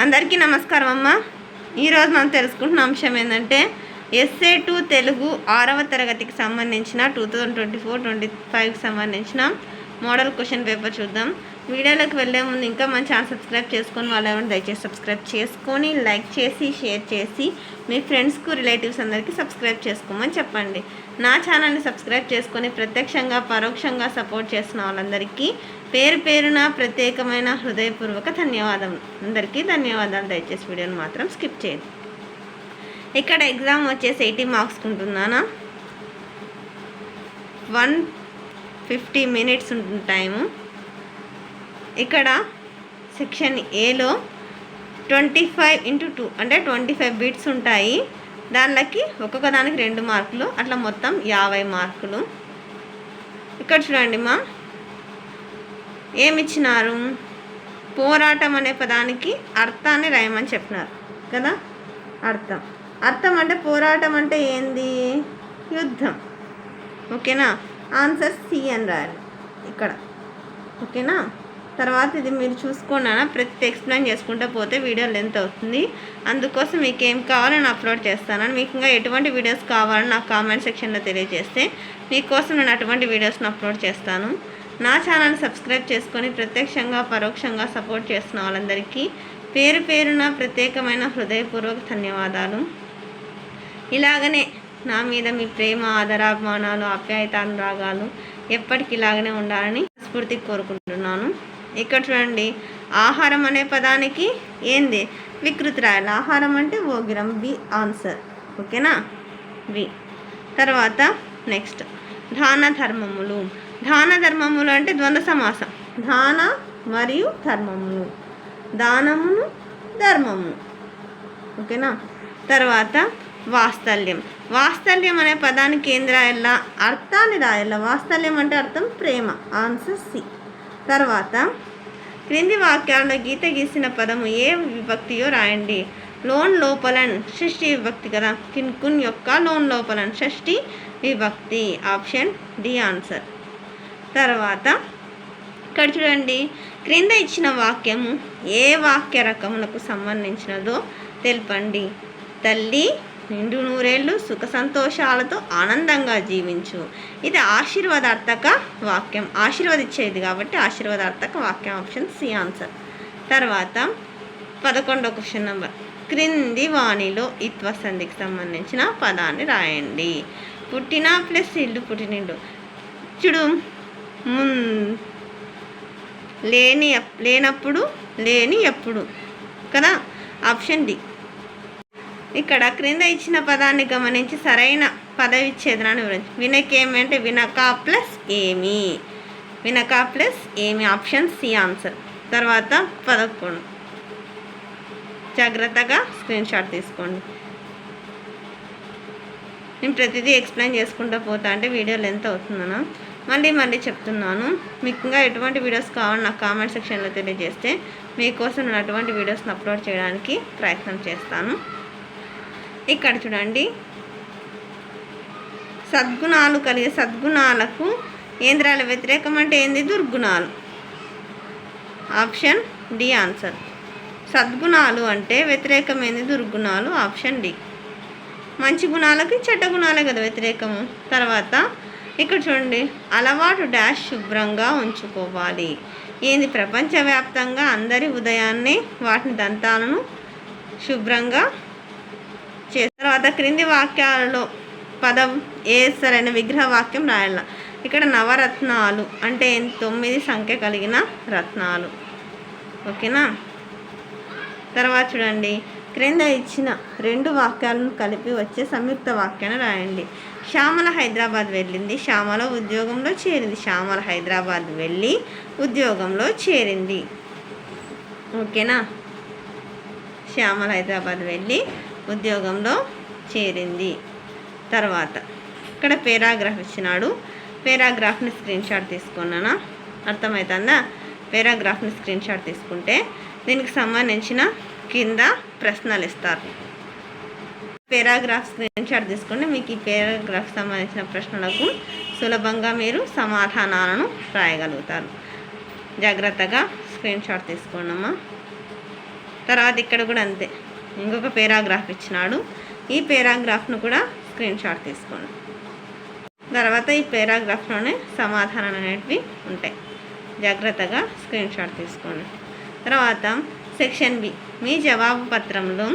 అందరికీ నమస్కారం అమ్మ. ఈరోజు మనం తెలుసుకుంటున్న అంశం ఏంటంటే SA2 తెలుగు 6వ తరగతికి సంబంధించిన 2024-25కి సంబంధించిన మోడల్ క్వశ్చన్ పేపర్ చూద్దాం. వీడియోలోకి వెళ్ళే ముందు ఇంకా మన ఛానల్ సబ్స్క్రైబ్ చేసుకొని వాళ్ళు ఎవరైనా దయచేసి సబ్స్క్రైబ్ చేసుకొని లైక్ చేసి షేర్ చేసి మీ ఫ్రెండ్స్కు రిలేటివ్స్ అందరికీ సబ్స్క్రైబ్ చేసుకోమని చెప్పండి. నా ఛానల్ని సబ్స్క్రైబ్ చేసుకొని ప్రత్యక్షంగా పరోక్షంగా సపోర్ట్ చేస్తున్న వాళ్ళందరికీ పేరు పేరున ప్రత్యేకమైన హృదయపూర్వక ధన్యవాదాలు. అందరికీ ధన్యవాదాలు. దయచేసి వీడియోని మాత్రం స్కిప్ చేయండి. ఇక్కడ ఎగ్జామ్ వచ్చేసి 80 మార్క్స్ ఉంటున్నానా, 150 మినిట్స్ ఉంటుంది టైము. ఇక్కడ సెక్షన్ ఏలో 25x2 అంటే 25 బిట్స్ ఉంటాయి. దానిలోకి ఒక్కొక్క దానికి 2 మార్కులు, అట్లా మొత్తం 50 మార్కులు. ఇక్కడ చూడండి మా ఏమిచ్చినారు, పోరాటం అనే పదానికి అర్థాన్ని రాయమని చెప్పినారు కదా. అర్థం అంటే పోరాటం అంటే ఏంది, యుద్ధం. ఓకేనా, ఆన్సర్ సి అని రాయాలి ఇక్కడ. ఓకేనా, తర్వాత ఇది మీరు చూసుకోండి. ప్రతి ఎక్స్ప్లెయిన్ చేసుకుంటూ పోతే వీడియో లెంత్ అవుతుంది. అందుకోసం మీకు ఏం కావాలని అప్లోడ్ చేస్తానని, మీకు ఇంకా ఎటువంటి వీడియోస్ కావాలని నాకు కామెంట్ సెక్షన్లో తెలియజేస్తే మీకోసం నేను అటువంటి వీడియోస్ని అప్లోడ్ చేస్తాను. నా ఛానల్ని సబ్స్క్రైబ్ చేసుకొని ప్రత్యక్షంగా పరోక్షంగా సపోర్ట్ చేస్తున్న వాళ్ళందరికీ పేరు పేరున ప్రత్యేకమైన హృదయపూర్వక ధన్యవాదాలు. ఇలాగనే నా మీద మీ ప్రేమ, ఆదరాభిమానాలు, ఆప్యాయత, అనురాగాలు ఎప్పటికీ ఇలాగనే ఉండాలని స్ఫూర్తికి కోరుకుంటున్నాను. ఇక్కడ చూడండి, ఆహారం అనే పదానికి ఏంది, వికృతి రాయాలి. ఆహారం అంటే ఓగిరం, బి ఆన్సర్. ఓకేనా, బి. తర్వాత నెక్స్ట్ దాన ధర్మములు. దాన ధర్మములు అంటే ద్వంద్వ సమాసం. దాన మరియు ధర్మము, దానమును ధర్మము. ఓకేనా, తర్వాత వాత్సల్యం అనే పదానికి ఏం రాయాల, అర్థాన్ని రాయాల. వాత్సల్యం అంటే అర్థం ప్రేమ, ఆన్సర్ సి. తర్వాత క్రింది వాక్యాలలో గీత గీసిన పదము ఏ విభక్తియో రాయండి. లోన్ లోపలన్ షష్ఠి విభక్తి కదా, కిన్కున్ యొక్క లోన్ లోపలన్ షష్ఠి విభక్తి, ఆప్షన్ డి ఆన్సర్. తర్వాత ఇక్కడ చూడండి, క్రింద ఇచ్చిన వాక్యము ఏ వాక్య రకములకు సంబంధించినదో తెలపండి. తల్లి నిండు నూరేళ్ళు సుఖ సంతోషాలతో ఆనందంగా జీవించు. ఇది ఆశీర్వాదార్థక వాక్యం, ఆశీర్వదించేది కాబట్టి ఆశీర్వాదార్థక వాక్యం, ఆప్షన్ సి ఆన్సర్. తర్వాత 11వ క్వశ్చన్ నెంబర్, క్రింది వాణిలో ఇత్వ సంధికి సంబంధించిన పదాన్ని రాయండి. పుట్టిన ప్లస్ ఇల్లు, పుట్టినిండు. చూడు, లేనప్పుడు, లేని ఎప్పుడు కదా, ఆప్షన్ డి. ఇక్కడ క్రింద ఇచ్చిన పదాన్ని గమనించి సరైన పద విచ్ఛేదనాన్ని వివరించి. వినకేమి అంటే వినక ప్లస్ ఏమి, వినక ప్లస్ ఏమి, ఆప్షన్ సి ఆన్సర్. తర్వాత 11, జాగ్రత్తగా స్క్రీన్ షాట్ తీసుకోండి. నేను ప్రతిదీ ఎక్స్ప్లెయిన్ చేసుకుంటూ పోతా అంటే వీడియో లెంత్ అవుతుందన్నా. మళ్ళీ చెప్తున్నాను, మీకు ఇంకా ఎటువంటి వీడియోస్ కావాలో నాకు కామెంట్ సెక్షన్లో తెలియజేస్తే మీకోసం నేను అటువంటి వీడియోస్ని అప్లోడ్ చేయడానికి ప్రయత్నం చేస్తాను. ఇక్కడ చూడండి, సద్గుణాలు కలిగే సద్గుణాలకు ఏంద్రాల వ్యతిరేకం అంటే ఏంది, దుర్గుణాలు, ఆప్షన్ డి ఆన్సర్. సద్గుణాలు అంటే వ్యతిరేకం ఏంది, దుర్గుణాలు, ఆప్షన్ డి. మంచి గుణాలకి చెడ్డ గుణాలే కదా వ్యతిరేకము. తర్వాత ఇక్కడ చూడండి, అలవాటు డాష్ శుభ్రంగా ఉంచుకోవాలి. ఏంది, ప్రపంచవ్యాప్తంగా అందరి ఉదయాన్నే వాటిని దంతాలను శుభ్రంగా చేస్తారు. తర్వాత క్రింది వాక్యాలలో పదం ఏ సరైన విగ్రహ వాక్యం రాయాల. ఇక్కడ నవరత్నాలు అంటే 9 సంఖ్య కలిగిన రత్నాలు. ఓకేనా, తర్వాత చూడండి, క్రింద ఇచ్చిన 2 వాక్యాలను కలిపి వచ్చే సంయుక్త వాక్యాన్ని రాయండి. శ్యామల హైదరాబాద్ వెళ్ళింది, శ్యామల ఉద్యోగంలో చేరింది. శ్యామల హైదరాబాద్ వెళ్ళి ఉద్యోగంలో చేరింది. ఓకేనా, శ్యామల హైదరాబాద్ వెళ్ళి ఉద్యోగంలో చేరింది. తర్వాత ఇక్కడ పేరాగ్రాఫ్ ఇచ్చినాడు, పేరాగ్రాఫ్ని స్క్రీన్ షాట్ తీసుకున్నానా, అర్థమవుతుందా. పేరాగ్రాఫ్ని స్క్రీన్ షాట్ తీసుకుంటే దీనికి సంబంధించిన కింద ప్రశ్నలు ఇస్తారు. పేరాగ్రాఫ్ స్క్రీన్ షాట్ తీసుకుంటే మీకు ఈ పేరాగ్రాఫ్ సంబంధించిన ప్రశ్నలకు సులభంగా మీరు సమాధానాలను రాయగలుగుతారు. జాగ్రత్తగా స్క్రీన్ షాట్ తీసుకోండమ్మా. తర్వాత ఇక్కడ కూడా అంతే, ఇంకొక పేరాగ్రాఫ్ ఇచ్చినాడు. ఈ పేరాగ్రాఫ్ను కూడా స్క్రీన్ షాట్ తీసుకోండి. తర్వాత ఈ పేరాగ్రాఫ్లోనే సమాధానాలు అనేటివి ఉంటాయి, జాగ్రత్తగా స్క్రీన్ షాట్ తీసుకోండి. తర్వాత సెక్షన్ బి, మీ జవాబు పత్రంలో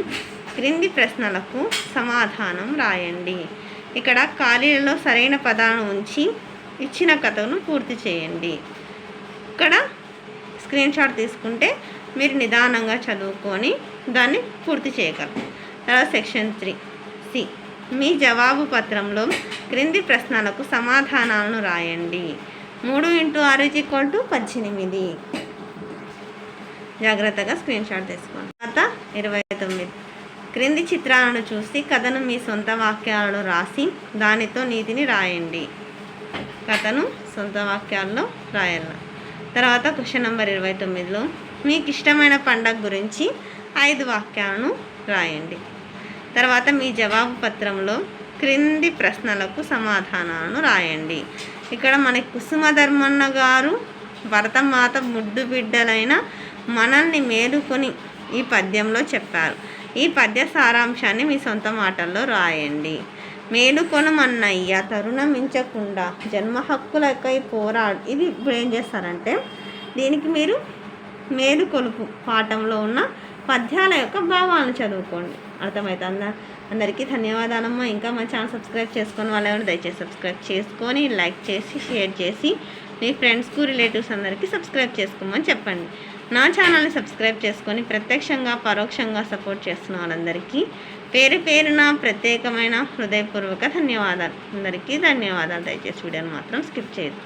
క్రింది ప్రశ్నలకు సమాధానం రాయండి. ఇక్కడ ఖాళీలలో సరైన పదాలను ఉంచి ఇచ్చిన కథను పూర్తి చేయండి. ఇక్కడ స్క్రీన్ షాట్ తీసుకుంటే మీరు నిదానంగా చదువుకొని దాన్ని పూర్తి చేయగలరు. తర్వాత సెక్షన్ 3 సి, మీ జవాబు పత్రంలో క్రింది ప్రశ్నలకు సమాధానాలను రాయండి. 3 × 6 = 18. జాగ్రత్తగా స్క్రీన్ షాట్ తీసుకోండి. తర్వాత 29, క్రింది చిత్రాలను చూసి కథను మీ సొంత వాక్యాలలో రాసి దానితో నీతిని రాయండి. కథను సొంత వాక్యాల్లో రాయాలి. తర్వాత క్వశ్చన్ నెంబర్ 29లో మీకు ఇష్టమైన పండగ గురించి 5 వాక్యాలను రాయండి. తర్వాత మీ జవాబు పత్రంలో క్రింది ప్రశ్నలకు సమాధానాలను రాయండి. ఇక్కడ మనకి కుసుమధర్మన్న గారు భరతమాత ముద్దు బిడ్డలైన మనల్ని మేలుకొని ఈ పద్యంలో చెప్పారు. ఈ పద్య సారాంశాన్ని మీ సొంత మాటల్లో రాయండి. మేలుకొనమన్నయ్య తరుణమించకుండా జన్మ హక్కులకై పోరాడు. ఇది ఇప్పుడు ఏం చేస్తారంటే దీనికి మీరు మేలుకొలుపు పాఠంలో ఉన్న పద్యాల యొక్క భావాలను చదువుకోండి. అర్థమవుతుంది. అందరికీ ధన్యవాదాలమ్మా. ఇంకా మా ఛానల్ సబ్స్క్రైబ్ చేసుకొని వాళ్ళు ఎవరు దయచేసి సబ్స్క్రైబ్ చేసుకొని లైక్ చేసి షేర్ చేసి మీ ఫ్రెండ్స్కు రిలేటివ్స్ అందరికీ సబ్స్క్రైబ్ చేసుకోమని చెప్పండి. నా ఛానల్ని సబ్స్క్రైబ్ చేసుకొని ప్రత్యక్షంగా పరోక్షంగా సపోర్ట్ చేస్తున్న వాళ్ళందరికీ పేరు పేరున ప్రత్యేకమైన హృదయపూర్వక ధన్యవాదాలు. అందరికీ ధన్యవాదాలు. దయచేసి వీడియోని మాత్రం స్కిప్ చేయదు.